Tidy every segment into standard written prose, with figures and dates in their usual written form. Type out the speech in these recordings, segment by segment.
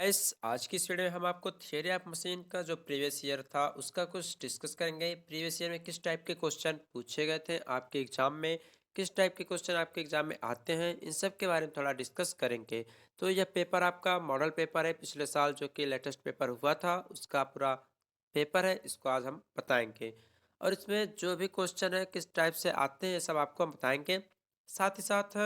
इस आज की इस वीडियो में हम आपको थियरी ऑफ मशीन का जो प्रीवियस ईयर था उसका कुछ डिस्कस करेंगे। प्रीवियस ईयर में किस टाइप के क्वेश्चन पूछे गए थे आपके एग्जाम में, किस टाइप के क्वेश्चन आपके एग्जाम में आते हैं, इन सब के बारे में थोड़ा डिस्कस करेंगे। तो यह पेपर आपका मॉडल पेपर है पिछले साल जो कि लेटेस्ट पेपर हुआ था उसका पूरा पेपर है, इसको आज हम बताएंगे। और इसमें जो भी क्वेश्चन है किस टाइप से आते हैं ये सब आपको हम बताएंगे। साथ ही साथ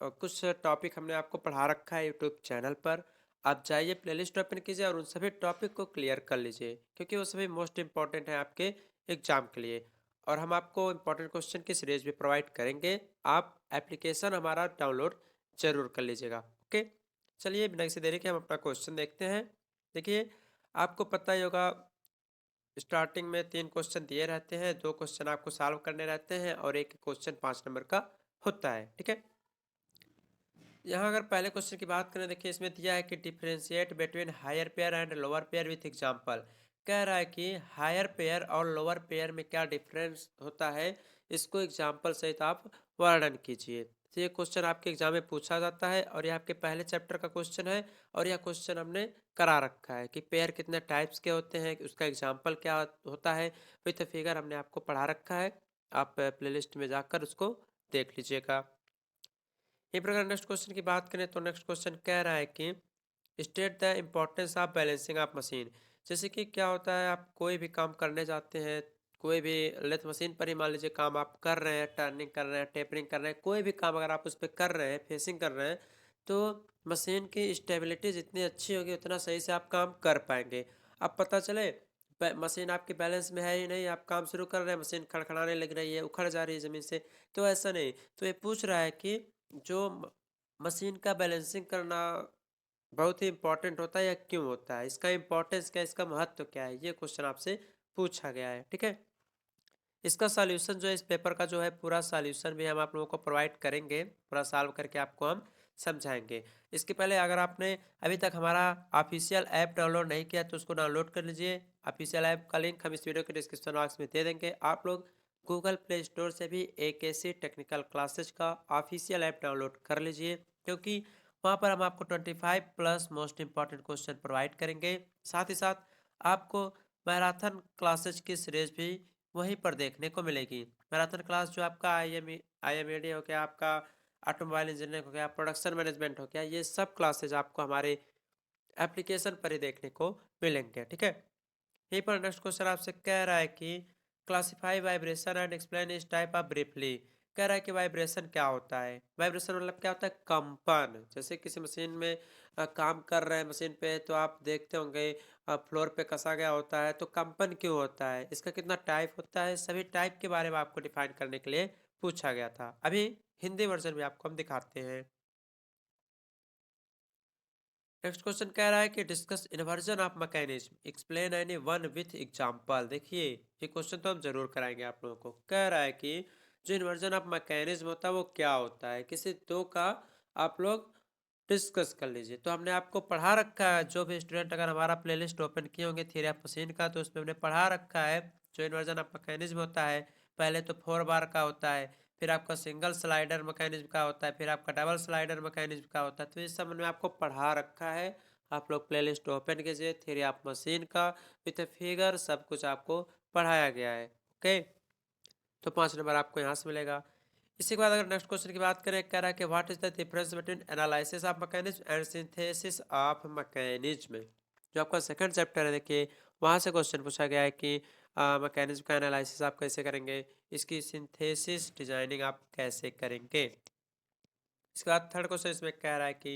कुछ टॉपिक हमने आपको पढ़ा रखा है यूट्यूब चैनल पर। आप जाइए प्लेलिस्ट ओपन कीजिए और उन सभी टॉपिक को क्लियर कर लीजिए क्योंकि वो सभी मोस्ट इंपॉर्टेंट हैं आपके एग्जाम के लिए। और हम आपको इंपॉर्टेंट क्वेश्चन की सीरीज भी प्रोवाइड करेंगे। आप एप्लीकेशन हमारा डाउनलोड जरूर कर लीजिएगा। ओके, चलिए बिना किसी देरी के हम अपना क्वेश्चन देखते हैं। देखिए, आपको पता ही होगा स्टार्टिंग में 3 क्वेश्चन दिए रहते हैं, 2 क्वेश्चन आपको सॉल्व करने रहते हैं और एक क्वेश्चन 5 नंबर का होता है। ठीक है, यहाँ अगर पहले क्वेश्चन की बात करें, देखिए इसमें दिया है कि differentiate between higher pair and lower pair with example. कह रहा है कि हायर पेयर और लोअर पेयर में क्या डिफरेंस होता है, इसको एग्जांपल सहित आप वर्णन कीजिए। तो ये क्वेश्चन आपके एग्जाम में पूछा जाता है और ये आपके पहले चैप्टर का क्वेश्चन है। और यह क्वेश्चन हमने करा रखा है कि पेयर कितने टाइप्स के होते हैं, उसका एग्जाम्पल क्या होता है, विथ फिगर हमने आपको पढ़ा रखा है। आप प्लेलिस्ट में जाकर उसको देख लीजिएगा। इसी प्रकार नेक्स्ट क्वेश्चन की बात करें तो नेक्स्ट क्वेश्चन कह रहा है कि state the importance of balancing of machine. जैसे कि क्या होता है, आप कोई भी काम करने जाते हैं, कोई भी लेथ मशीन पर ही मान लीजिए काम आप कर रहे हैं, टर्निंग कर रहे हैं, टेपरिंग कर रहे हैं, कोई भी काम अगर आप उस पर कर रहे हैं, फेसिंग कर रहे हैं, तो मशीन की स्टेबिलिटी जितनी अच्छी होगी उतना सही से आप काम कर पाएंगे। अब पता चले मशीन आपकी बैलेंस में है ही नहीं, आप काम शुरू कर रहे हैं, मशीन खड़खड़ाने लग रही है, उखड़ जा रही है ज़मीन से, तो ऐसा नहीं। तो ये पूछ रहा है कि जो मशीन का बैलेंसिंग करना बहुत ही इंपॉर्टेंट होता है या क्यों होता है, इसका इंपॉर्टेंस क्या है, इसका महत्व क्या है, ये क्वेश्चन आपसे पूछा गया है। ठीक है, इसका सॉल्यूशन जो है, इस पेपर का जो है पूरा सॉल्यूशन भी हम आप लोगों को प्रोवाइड करेंगे, पूरा सॉल्व करके आपको हम समझाएंगे। इसके पहले अगर आपने अभी तक हमारा ऑफिशियल ऐप डाउनलोड नहीं किया तो उसको डाउनलोड कर लीजिए। ऑफिशियल ऐप का लिंक हम इस वीडियो के डिस्क्रिप्शन बॉक्स में दे देंगे। आप लोग गूगल प्ले स्टोर से भी AKC टेक्निकल क्लासेज का ऑफिशियल ऐप डाउनलोड कर लीजिए, क्योंकि वहाँ पर हम आपको 25 plus most important question provide करेंगे। साथ ही साथ आपको मैराथन क्लासेज की सीरीज भी वहीं पर देखने को मिलेगी। मैराथन क्लास जो आपका IMAD हो गया, आपका ऑटोमोबाइल इंजीनियरिंग हो गया, प्रोडक्शन मैनेजमेंट हो गया, ये सब क्लासेज आपको हमारे एप्लीकेशन पर ही देखने को मिलेंगे। ठीक है, यहीं पर नेक्स्ट क्वेश्चन आपसे कह रहा है कि क्लासिफाई वाइब्रेशन एंड एक्सप्लेन इस टाइप ऑफ ब्रीफली। कह रहा है कि वाइब्रेशन क्या होता है। वाइब्रेशन मतलब क्या होता है, कंपन। जैसे किसी मशीन में काम कर रहे हैं, मशीन पे तो आप देखते होंगे फ्लोर पे कसा गया होता है, तो कंपन क्यों होता है, इसका कितना टाइप होता है, सभी टाइप के बारे में आपको डिफाइन करने के लिए पूछा गया था। अभी हिंदी वर्जन भी आपको हम दिखाते हैं। नेक्स्ट क्वेश्चन कह रहा है कि discuss inversion of mechanism, explain any one with example. देखिए, ये क्वेश्चन तो हम जरूर कराएंगे आप लोगों को। कह रहा है कि जो इन्वर्जन ऑफ मैकेनिज्म होता है वो क्या होता है, किसी दो का आप लोग डिस्कस कर लीजिए। तो हमने आपको पढ़ा रखा है, जो भी स्टूडेंट अगर हमारा प्लेलिस्ट ओपन किए होंगे थियरी ऑफ मशीन का, तो उसमें हमने पढ़ा रखा है जो इन्वर्जन ऑफ मैकेनिज्म होता है। पहले तो 4 बार का होता है, फिर आपका सिंगल स्लाइडर मैकेनिज्म का होता है, फिर आपका डबल स्लाइडर मैकेनिज्म का होता है। तो इस सब मैंने आपको पढ़ा रखा है। आप लोग प्लेलिस्ट ओपन कीजिए, थियरी ऑफ मशीन का विथ फिगर सब कुछ आपको पढ़ाया गया है। ओके, तो 5 नंबर आपको यहाँ से मिलेगा। इसी के बाद अगर नेक्स्ट क्वेश्चन की बात करें, कह रहा है कि what is the difference between analysis of mechanism and synthesis of mechanism. जो आपका सेकंड चैप्टर है, देखिए वहाँ से क्वेश्चन पूछा गया है कि मैकेनिज्म का एनालिसिस आप कैसे करेंगे, इसकी सिंथेसिस डिजाइनिंग आप कैसे करेंगे। इसके बाद थर्ड क्वेश्चन इसमें कह रहा है कि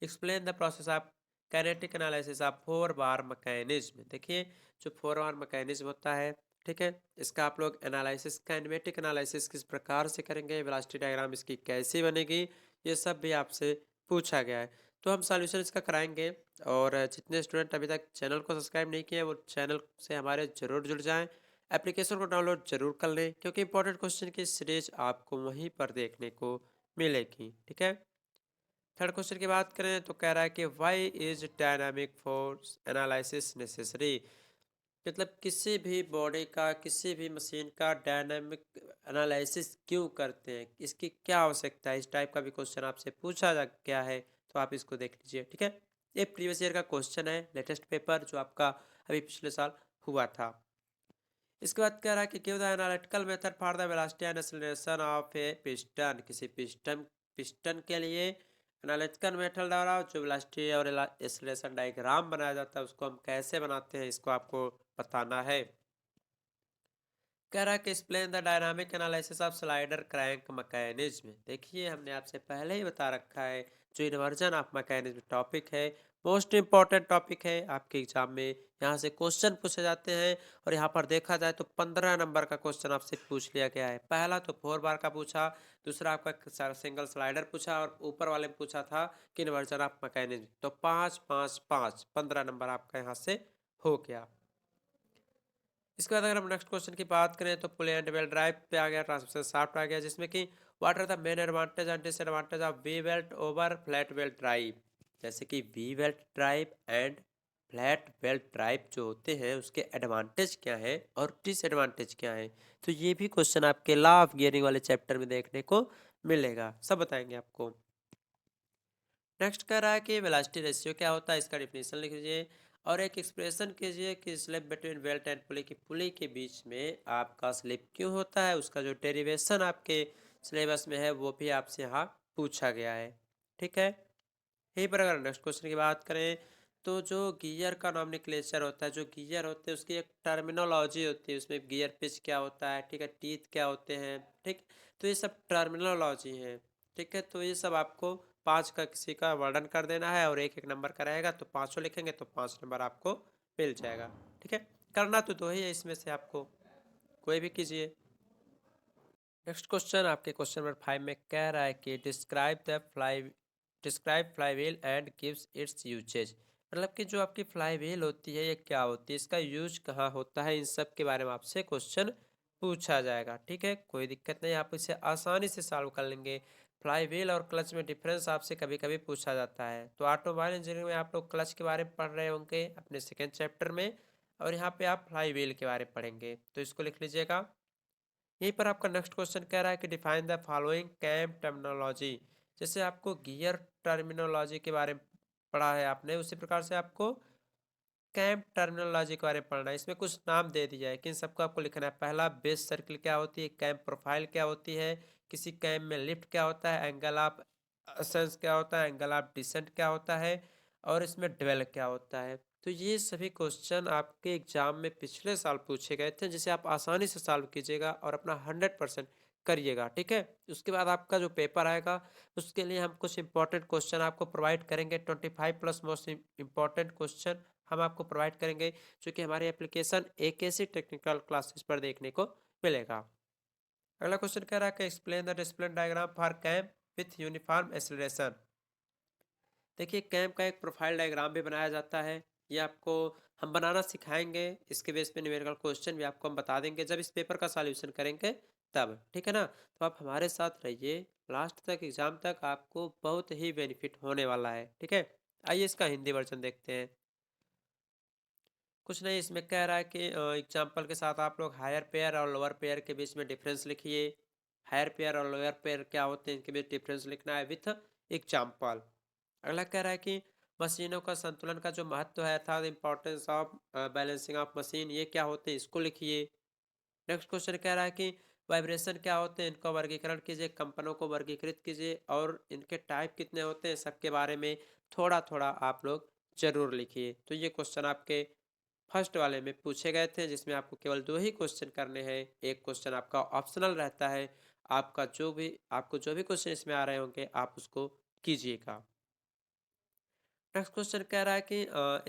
explain the process of kinetic analysis of 4 bar mechanism. देखिए, जो 4 बार मैकेनिज्म होता है, ठीक है, इसका आप लोग एनालिसिस, काइनेटिक एनालिसिस किस प्रकार से करेंगे, वेलोसिटी डायग्राम इसकी कैसी बनेगी, ये सब भी आपसे पूछा गया है। तो हम सॉल्यूशन इसका कराएंगे। और जितने स्टूडेंट अभी तक चैनल को सब्सक्राइब नहीं किए वो चैनल से हमारे जरूर जुड़ जाएं, एप्लीकेशन को डाउनलोड जरूर कर लें, क्योंकि इंपॉर्टेंट क्वेश्चन की सीरीज आपको वहीं पर देखने को मिलेगी। ठीक है, थर्ड क्वेश्चन की बात करें तो कह रहा है कि why is dynamic force analysis necessary. मतलब किसी भी बॉडी का, किसी भी मशीन का डायनामिक एनालिसिस क्यों करते हैं, इसकी क्या आवश्यकता है, इस टाइप का भी क्वेश्चन आपसे पूछा जा गया है। तो आप इसको देख लीजिए। ठीक है, ये प्रीवियस ईयर का क्वेश्चन है, लेटेस्ट पेपर जो आपका अभी पिछले साल हुआ था। इसके बाद कह रहा है कि give the analytical method for the velocity and acceleration of A piston. किसी पिस्टन पिस्टन के लिए एनालिटिकल मेथड द्वारा जो वेलोसिटी और एक्सीलरेशन डायग्राम बनाया जाता है उसको हम कैसे बनाते हैं, इसको आपको बताना है। कह रहा है कि explain the dynamic analysis of slider crank mechanism. देखिए हमने आपसे पहले ही बता रखा है, जो इन्वर्जन ऑफ मैकेनिज्म टॉपिक है, मोस्ट इंपॉर्टेंट टॉपिक है आपके एग्जाम में। यहाँ से क्वेश्चन पूछे जाते हैं और यहाँ पर देखा जाए तो 15 नंबर का क्वेश्चन आपसे पूछ लिया गया है। पहला तो 4 बार का पूछा, दूसरा आपका सिंगल स्लाइडर पूछा और ऊपर वाले में पूछा था कि इन्वर्जन ऑफ मैकेनिज्म। तो 5 5 5 15 नंबर आपका यहाँ से हो गया। इसके बाद अगर हम नेक्स्ट क्वेश्चन की बात करें तो पुल एंड बेल्ट ड्राइव पे आ गया, ट्रांसमिशन शाफ्ट आ गया, जिसमें कि what are the main advantage and disadvantage of V belt over flat belt drive. जैसे कि V belt drive and flat belt drive जो होते हैं उसके एडवांटेज क्या है और डिसएडवांटेज क्या है, तो ये भी क्वेश्चन आपके लॉ ऑफ गियरिंग वाले चैप्टर में देखने को मिलेगा, सब बताएंगे आपको। नेक्स्ट कह रहा है कि वेलोसिटी रेशियो क्या होता है, इसका डिफिनेशन लिख लीजिए और एक एक्सप्रेशन कीजिए कि स्लिप बिटवीन बेल्ट एंड पुली की पुली के बीच में आपका स्लिप क्यों होता है। उसका जो डेरिवेशन आपके सिलेबस में है वो भी आपसे यहाँ पूछा गया है। ठीक है, यहीं पर अगर नेक्स्ट क्वेश्चन की बात करें तो जो गियर का नॉमेनक्लेचर होता है, जो गियर होते हैं उसकी एक टर्मिनोलॉजी होती है, उसमें गियर पिच क्या होता है, ठीक है, टीथ क्या होते हैं, ठीक। तो ये सब टर्मिनोलॉजी है, ठीक है। तो ये सब आपको 5 का किसी का वर्णन कर देना है और एक एक नंबर का रहेगा, तो 500 लिखेंगे तो 5 नंबर आपको मिल जाएगा। ठीक है, करना तो दो ही है इसमें से, आपको कोई भी कीजिए। नेक्स्ट क्वेश्चन आपके क्वेश्चन नंबर 5 में कह रहा है कि describe flywheel and gives its uses. मतलब कि जो आपकी फ्लाई व्हील होती है ये क्या होती है, इसका यूज कहाँ होता है, इन सब के बारे में आपसे क्वेश्चन पूछा जाएगा। ठीक है, कोई दिक्कत नहीं, आप इसे आसानी से सॉल्व कर लेंगे। फ्लाई व्हील और क्लच में डिफरेंस आपसे कभी कभी पूछा जाता है। तो ऑटोमोबाइल इंजीनियरिंग में आप लोग क्लच के बारे में पढ़ रहे होंगे अपने सेकेंड चैप्टर में, और यहाँ पे आप फ्लाई व्हील के बारे में पढ़ेंगे, तो इसको लिख लीजिएगा। यहीं पर आपका नेक्स्ट क्वेश्चन कह रहा है कि define the following cam terminology. जैसे आपको गियर टर्मिनोलॉजी के बारे में पढ़ा है आपने, उसी प्रकार से आपको कैम टर्मिनोलॉजी के बारे में पढ़ना है। इसमें कुछ नाम दे दिया है कि इन सबको आपको लिखना है। पहला बेस सर्किल क्या होती है, कैम प्रोफाइल क्या होती है, किसी कैम में लिफ्ट क्या होता है, एंगल ऑफ असेंस क्या होता है, एंगल ऑफ डिसेंट क्या होता है, और इसमें ड्वेल क्या होता है। तो ये सभी क्वेश्चन आपके एग्जाम में पिछले साल पूछे गए थे, जिसे आप आसानी से सॉल्व कीजिएगा और अपना 100% करिएगा। ठीक है, उसके बाद आपका जो पेपर आएगा उसके लिए हम कुछ इंपॉर्टेंट क्वेश्चन आपको प्रोवाइड करेंगे। 25 प्लस मोस्ट इंपॉर्टेंट क्वेश्चन हम आपको प्रोवाइड करेंगे, जो कि हमारे एप्लीकेशन AKC टेक्निकल क्लासेस पर देखने को मिलेगा। अगला क्वेश्चन कह रहा है कि explain the discipline diagram for cam with uniform acceleration. देखिए कैम का एक प्रोफाइल डायग्राम भी बनाया जाता है, ये आपको हम बनाना सिखाएंगे। इसके बेस पे न्यूमेरिकल क्वेश्चन भी आपको हम बता देंगे जब इस पेपर का सॉल्यूशन करेंगे तब। ठीक है ना, तो आप हमारे साथ रहिए लास्ट तक, एग्जाम तक, आपको बहुत ही बेनिफिट होने वाला है। ठीक है, आइए इसका हिंदी वर्जन देखते हैं। कुछ नहीं, इसमें कह रहा है कि एग्जाम्पल के साथ आप लोग हायर पेयर और लोअर पेयर के बीच में डिफरेंस लिखिए। हायर पेयर और लोअर पेयर क्या होते हैं इनके बीच डिफरेंस लिखना है विथ एग्जाम्पल। अगला कह रहा है कि मशीनों का संतुलन का जो महत्व है था, importance of balancing of machine, ये क्या होते हैं इसको लिखिए। नेक्स्ट क्वेश्चन कह रहा है कि वाइब्रेशन क्या होते हैं, इनका वर्गीकरण कीजिए, कंपनों को वर्गीकृत कीजिए और इनके टाइप कितने होते हैं, सबके बारे में थोड़ा थोड़ा आप लोग जरूर लिखिए। तो ये क्वेश्चन आपके फर्स्ट वाले में पूछे गए थे, जिसमें आपको केवल 2 ही क्वेश्चन करने हैं, एक क्वेश्चन आपका ऑप्शनल रहता है। आपको जो भी क्वेश्चन इसमें आ रहे होंगे आप उसको कीजिएगा। नेक्स्ट क्वेश्चन कह रहा है कि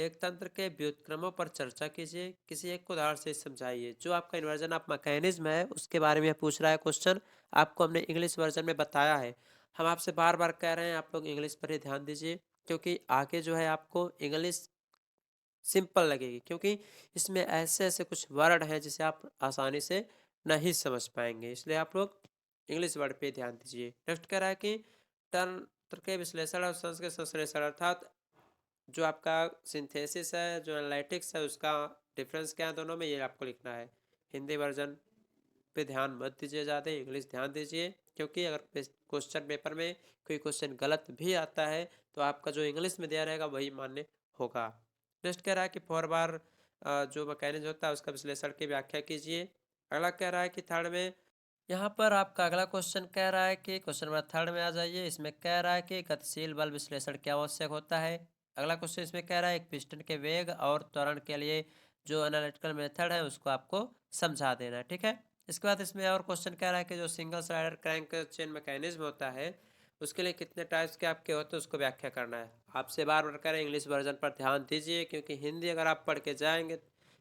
एक तंत्र के व्युत्क्रमों पर चर्चा कीजिए, किसी एक को उदाहरण से समझाइए। जो आपका इन्वर्जन ऑफ मैकेनिज्म है उसके बारे में पूछ रहा है क्वेश्चन, आपको हमने इंग्लिश वर्जन में बताया है। हम आपसे बार बार कह रहे हैं आप लोग इंग्लिश पर ही ध्यान दीजिए, क्योंकि आगे जो है आपको इंग्लिश सिंपल लगेगी, क्योंकि इसमें ऐसे ऐसे कुछ वर्ड हैं जिसे आप आसानी से नहीं समझ पाएंगे, इसलिए आप लोग इंग्लिश वर्ड पे ध्यान दीजिए। नेक्स्ट कह रहा है कि तंत्र के विश्लेषण और संस के संश्लेषण, अर्थात जो आपका सिंथेसिस है, जो एनालिटिक्स है, उसका डिफरेंस क्या है दोनों में, ये आपको लिखना है। हिंदी वर्जन पे ध्यान मत दीजिए ज़्यादा, इंग्लिश ध्यान दीजिए। क्योंकि अगर क्वेश्चन पेपर में कोई क्वेश्चन गलत भी आता है तो आपका जो इंग्लिश में दिया रहेगा वही मान्य होगा। नेक्स्ट कह रहा है कि 4 बार जो मैकेनिज्म होता है उसका विश्लेषण की व्याख्या कीजिए। अगला कह रहा है कि थर्ड में, यहाँ पर आपका अगला क्वेश्चन कह रहा है कि क्वेश्चन नंबर थर्ड में आ जाइए। इसमें कह रहा है कि गतिशील बल विश्लेषण क्या आवश्यक होता है। अगला क्वेश्चन इसमें कह रहा है एक पिस्टन के वेग और त्वरण के लिए जो एनालिटिकल मेथड है उसको आपको समझा देना है, ठीक है। इसके बाद इसमें और क्वेश्चन कह रहा है कि जो single slider crank chain mechanism होता है उसके लिए कितने टाइप्स के आपके होते हैं उसको व्याख्या करना है। आपसे बार बार कह रहे हैं इंग्लिश वर्जन पर ध्यान दीजिए, क्योंकि हिंदी अगर आप पढ़ के जाएंगे,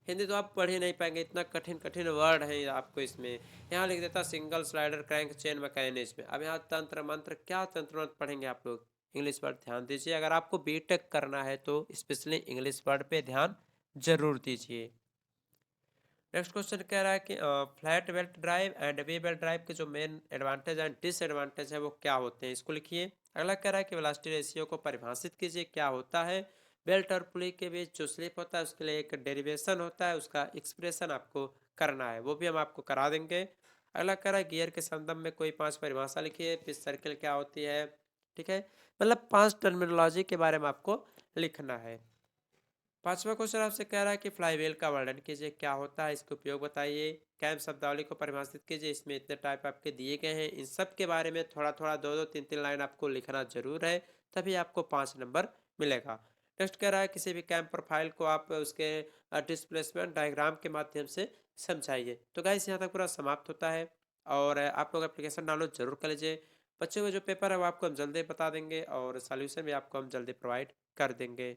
हिंदी तो आप पढ़ ही नहीं पाएंगे, इतना कठिन कठिन वर्ड है आपको इसमें। यहाँ लिख देता single slider crank chain mechanism, अब यहाँ तंत्र मंत्र, क्या तंत्र मंत्र पढ़ेंगे आप लोग। इंग्लिश वर्ड ध्यान दीजिए, अगर आपको बीटेक करना है तो स्पेशली इंग्लिश वर्ड पे ध्यान जरूर दीजिए। नेक्स्ट क्वेश्चन कह रहा है कि flat belt drive and we belt drive के जो मेन एडवांटेज एंड डिसएडवांटेज है वो क्या होते हैं, इसको लिखिए। अगला कह रहा है कि वेलोसिटी रेशियो को परिभाषित कीजिए, क्या होता है। बेल्ट और पुली के बीच जो स्लिप होता है उसके लिए एक डेरिवेशन होता है, उसका एक्सप्रेशन आपको करना है, वो भी हम आपको करा देंगे। अगला कह रहा है गियर के संदर्भ में कोई 5 परिभाषा लिखिए, पिच सर्किल क्या होती है, ठीक है। मतलब 5 टर्मिनोलॉजी के बारे में आपको लिखना है। पांचवा क्वेश्चन आपसे कह रहा है कि फ्लाईव्हील का वर्णन कीजिए, क्या होता है, इसके उपयोग बताइए। कैम शब्दावली को परिभाषित कीजिए, इसमें इतने टाइप आपके दिए गए हैं, इन सब के बारे में थोड़ा थोड़ा 2-2 3-3 लाइन आपको लिखना जरूर है, तभी आपको 5 नंबर मिलेगा। नेक्स्ट कह रहा है किसी भी कैम प्रोफाइल को आप उसके डिस्प्लेसमेंट डायग्राम के माध्यम से समझाइए। तो गाइस यहाँ तक पूरा समाप्त होता है, और आप लोग एप्लीकेशन डाउनलोड जरूर कर लीजिए। बच्चों का जो पेपर है वो आपको हम जल्दी बता देंगे, और सॉल्यूशन भी आपको हम जल्दी प्रोवाइड कर देंगे।